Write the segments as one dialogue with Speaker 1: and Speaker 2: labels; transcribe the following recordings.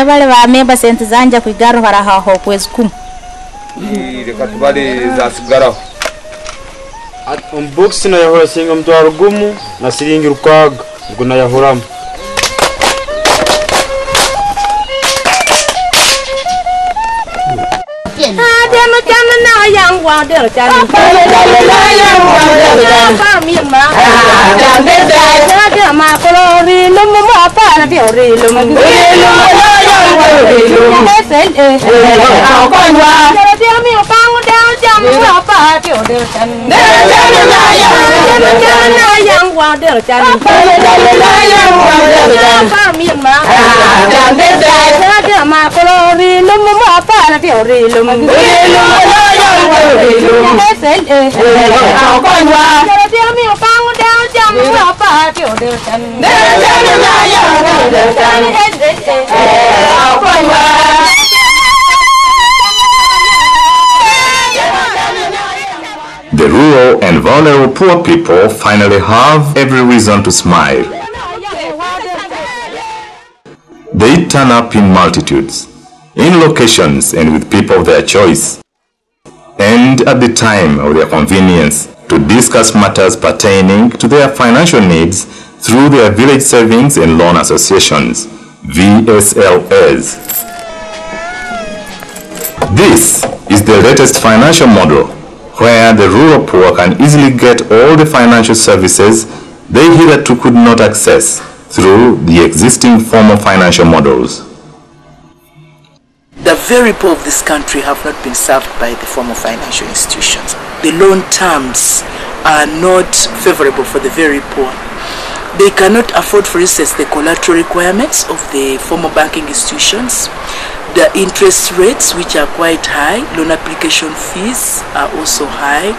Speaker 1: bale ba member sente zanja kwigaro haraho kwezi 10
Speaker 2: reka tubale za sigara
Speaker 3: box na yahora singa mtwaro gumu na siringi rukaga ubwo na yahoramo
Speaker 4: The rural and vulnerable poor people finally have every reason to smile. They turn up in multitudes, in locations and with people of their choice, and at the time of their convenience, to discuss matters pertaining to their financial needs through their village savings and loan associations, VSLAs. This is the latest financial model where the rural poor can easily get all the financial services they hitherto could not access through the existing formal financial models.
Speaker 5: The very poor of this country have not been served by the formal financial institutions. The loan terms are not favorable for the very poor. They cannot afford, for instance, the collateral requirements of the formal banking institutions. The interest rates, which are quite high, loan application fees are also high.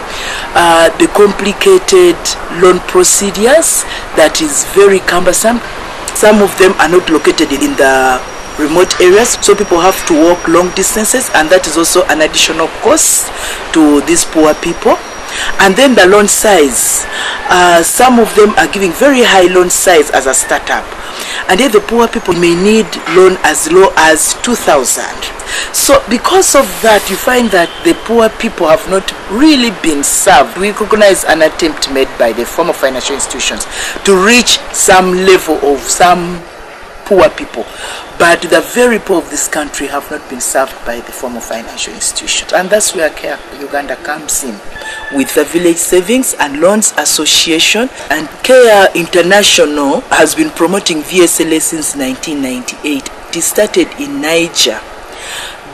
Speaker 5: The complicated loan procedures, that is very cumbersome. Some of them are not located in the remote areas, so people have to walk long distances, and that is also an additional cost to these poor people. And then the loan size, some of them are giving very high loan size as a startup, and then the poor people may need loan as low as 2,000. So because of that, you find that the poor people have not really been served. We recognize an attempt made by the formal financial institutions to reach some level of some poor people, but the very poor of this country have not been served by the formal financial institutions. And that's where CARE Uganda comes in, with the Village Savings and Loans Association. And CARE International has been promoting VSLA since 1998. It started in Niger.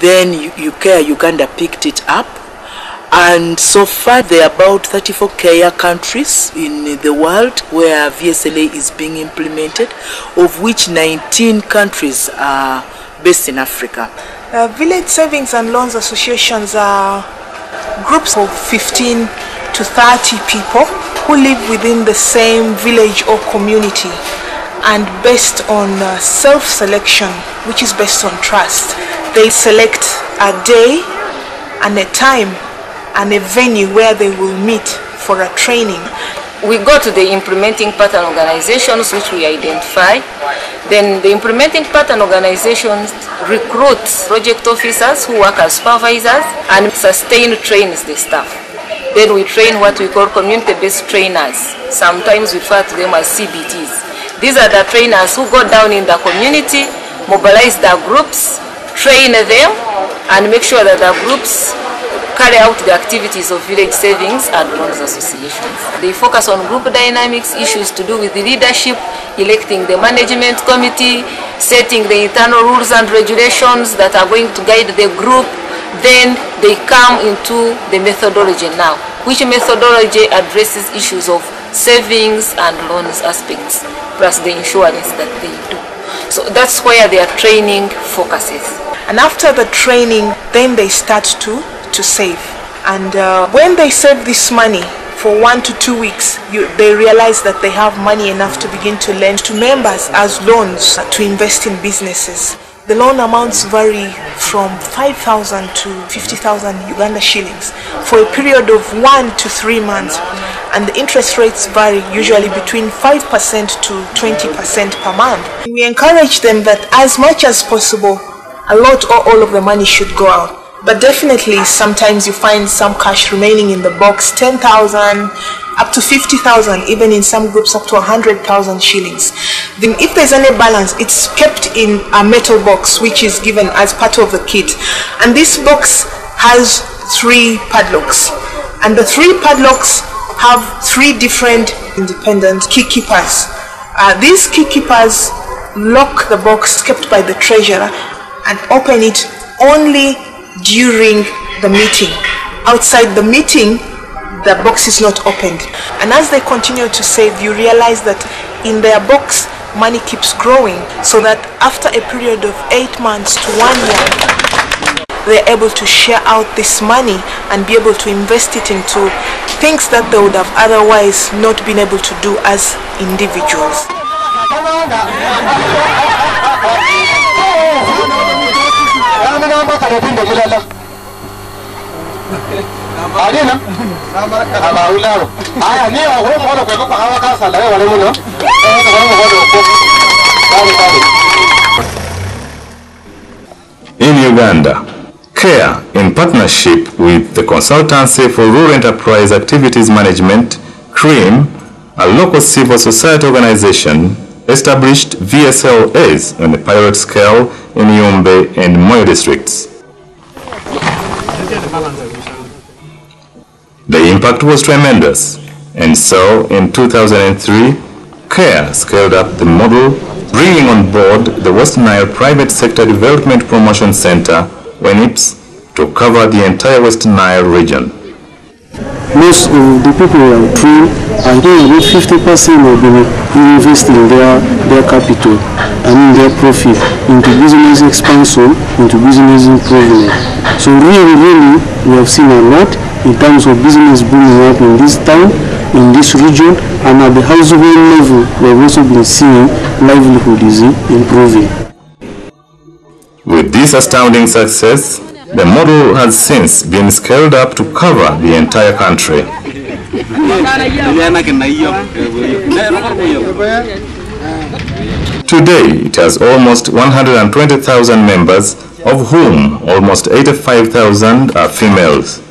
Speaker 5: Then CARE Uganda picked it up. And so far there are about 34 CARE countries in the world where VSLA is being implemented, of which 19 countries are based in Africa.
Speaker 6: Village Savings and Loans Associations are groups of 15 to 30 people who live within the same village or community, and based on self-selection, which is based on trust. They select a day and a time and a venue where they will meet for a training.
Speaker 7: We go to the implementing pattern organizations which we identify. Then the implementing pattern organizations recruit project officers who work as supervisors and sustain trains the staff. Then we train what we call community-based trainers. Sometimes we refer to them as CBTs. These are the trainers who go down in the community, mobilize the groups, train them, and make sure that the groups carry out the activities of village savings and loans associations. They focus on group dynamics, issues to do with the leadership, electing the management committee, setting the internal rules and regulations that are going to guide the group. Then they come into the methodology now, which methodology addresses issues of savings and loans aspects, plus the insurance that they do. So that's where their training focuses.
Speaker 6: And after the training, then they start to save. And when they save this money for 1 to 2 weeks, they realize that they have money enough to begin to lend to members as loans to invest in businesses. The loan amounts vary from 5,000 to 50,000 Uganda shillings for a period of 1 to 3 months. and the interest rates vary, usually between 5% to 20% per month. We encourage them that as much as possible, a lot or all of the money should go out. But definitely sometimes you find some cash remaining in the box, 10,000 up to 50,000, even in some groups up to 100,000 shillings. Then if there's any balance, it's kept in a metal box which is given as part of the kit. And this box has 3 padlocks, and the 3 padlocks have 3 different independent key keepers. These key keepers lock the box kept by the treasurer and open it only during the meeting. Outside the meeting, the box is not opened. And as they continue to save, you realize that in their box, money keeps growing, so that after a period of 8 months to 1 year, they're able to share out this money and be able to invest it into things that they would have otherwise not been able to do as individuals.
Speaker 4: In Uganda, CARE, in partnership with the Consultancy for Rural Enterprise Activities Management, CREAM, a local civil society organization, established VSLAs on a pilot scale in Yumbe and Moyo districts. The impact was tremendous, and so in 2003, CARE scaled up the model, bringing on board the West Nile Private Sector Development Promotion Center, WENIPS, to cover the entire West Nile region.
Speaker 8: Most of the people who are trained, I think about 50% will be investing their capital and their profit into business expansion, into business improvement. So really, we have seen a lot in terms of business booming up in this town, in this region, and at the household level, we have also been seeing livelihood is improving.
Speaker 4: With this astounding success, the model has since been scaled up to cover the entire country. Today, it has almost 120,000 members, of whom almost 85,000 are females.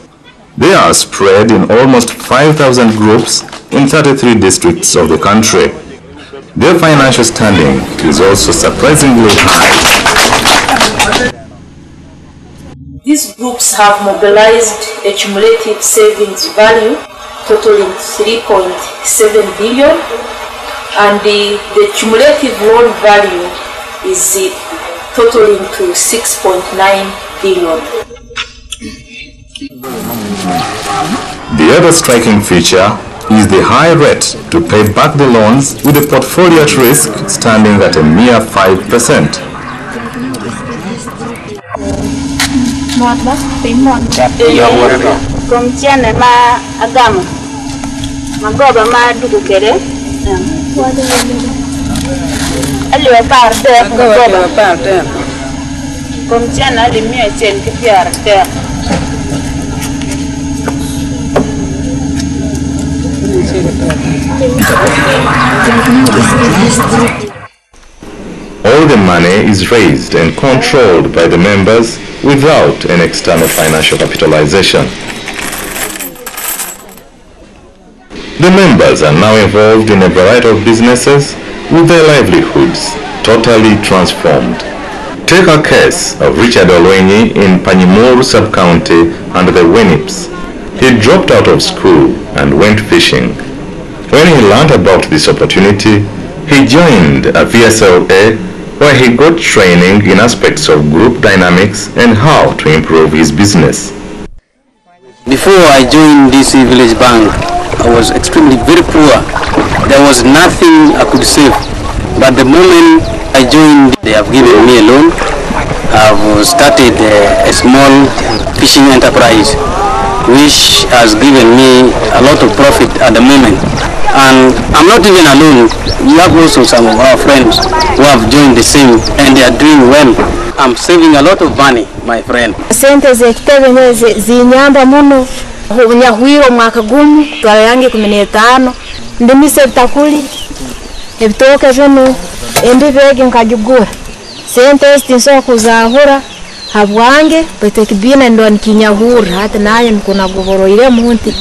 Speaker 4: They are spread in almost 5,000 groups in 33 districts of the country. Their financial standing is also surprisingly high.
Speaker 9: These groups have mobilized a cumulative savings value totaling 3.7 billion, and the cumulative loan value is totaling to 6.9 billion.
Speaker 4: The other striking feature is the high rate to pay back the loans, with the portfolio at risk standing at a mere 5%. All the money is raised and controlled by the members without an external financial capitalization. The members are now involved in a variety of businesses with their livelihoods totally transformed. Take a case of Richard Olwenyi in Panyimur sub-county under the WENIPS. He dropped out of school and went fishing. When he learned about this opportunity, he joined a VSLA where he got training in aspects of group dynamics and how to improve his business.
Speaker 10: Before I joined this village bank, I was extremely very poor. There was nothing I could save. But the moment I joined, they have given me a loan. I've started a small fishing enterprise, which has given me a lot of profit at the moment. And I'm not even alone. We have also some of our friends who have joined the same, and they are doing well. I'm saving a lot of money, my friend.
Speaker 1: Sente zekitebe zinyamba muno Nyahwiro mwaka gumu twala yange 15 ndimise bitakuli ebitoke bino embibege nkajugura sente stinso kuzahura habwange betekibina ndo nikinyahura hata naye nkuna goboroire munti.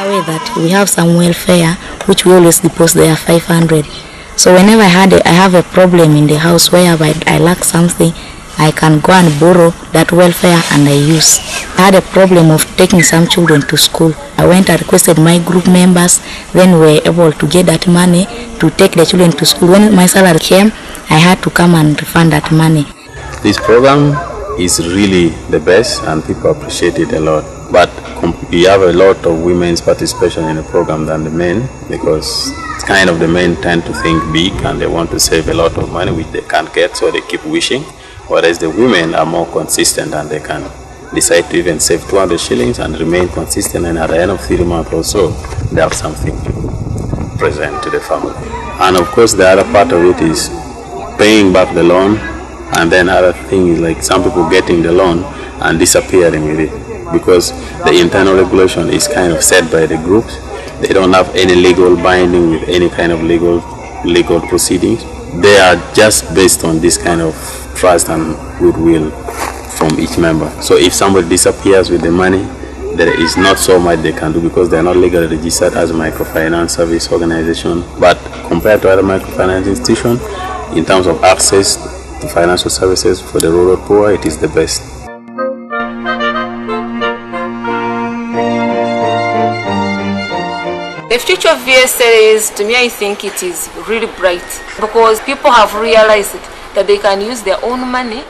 Speaker 11: Way that we have some welfare which we always deposit there 500. So whenever I have a problem in the house where I lack something, I can go and borrow that welfare and I use. I had a problem of taking some children to school. I went and requested my group members, then we were able to get that money to take the children to school. When my salary came, I had to come and refund that money.
Speaker 12: This program is really the best and people appreciate it a lot. But we have a lot of women's participation in the program than the men, because it's kind of the men tend to think big and they want to save a lot of money which they can't get, so they keep wishing. Whereas the women are more consistent and they can decide to even save 200 shillings and remain consistent, and at the end of 3 months or so, they have something to present to the family. And of course the other part of it is paying back the loan, and then other thing is like some people getting the loan and disappearing with it, because the internal regulation is kind of set by the groups. They don't have any legal binding with any kind of legal proceedings. They are just based on this kind of trust and goodwill from each member. So if somebody disappears with the money, there is not so much they can do, because they are not legally registered as a microfinance service organization. But compared to other microfinance institutions, in terms of access to financial services for the rural poor, it is the best.
Speaker 7: The future of VSLA is, to me, I think it is really bright, because people have realized that they can use their own money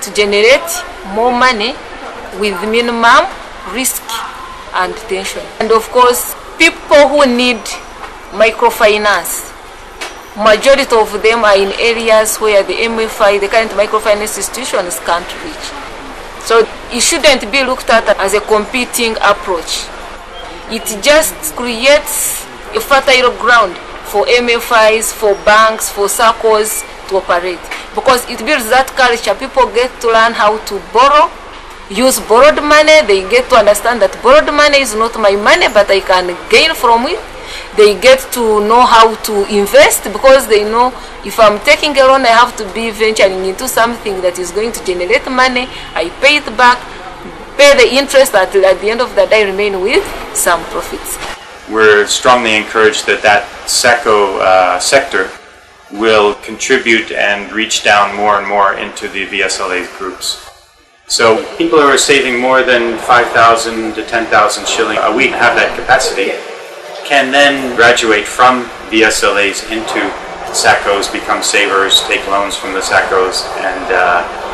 Speaker 7: to generate more money with minimum risk and tension. And of course, people who need microfinance, majority of them are in areas where the MFI, the current microfinance institutions, can't reach. So it shouldn't be looked at as a competing approach. It just creates a fertile ground for MFIs, for banks, for SACCOs to operate. Because it builds that culture. People get to learn how to borrow, use borrowed money. They get to understand that borrowed money is not my money, but I can gain from it. They get to know how to invest, because they know if I'm taking a loan, I have to be venturing into something that is going to generate money. I pay it back, pay the interest, at the end of the day remain with some profits.
Speaker 13: We're strongly encouraged that SACCO sector will contribute and reach down more and more into the VSLA groups. So people who are saving more than 5,000 to 10,000 shillings a week have that capacity, can then graduate from VSLAs into SACCOs, become savers, take loans from the SACCOs, and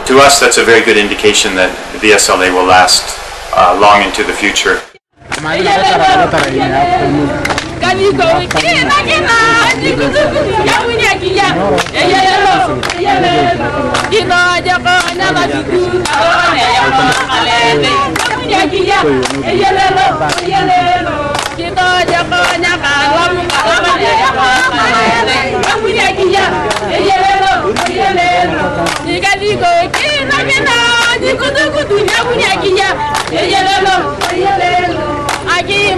Speaker 13: to us that's a very good indication that the VSLA will last long into the future.
Speaker 14: Aquí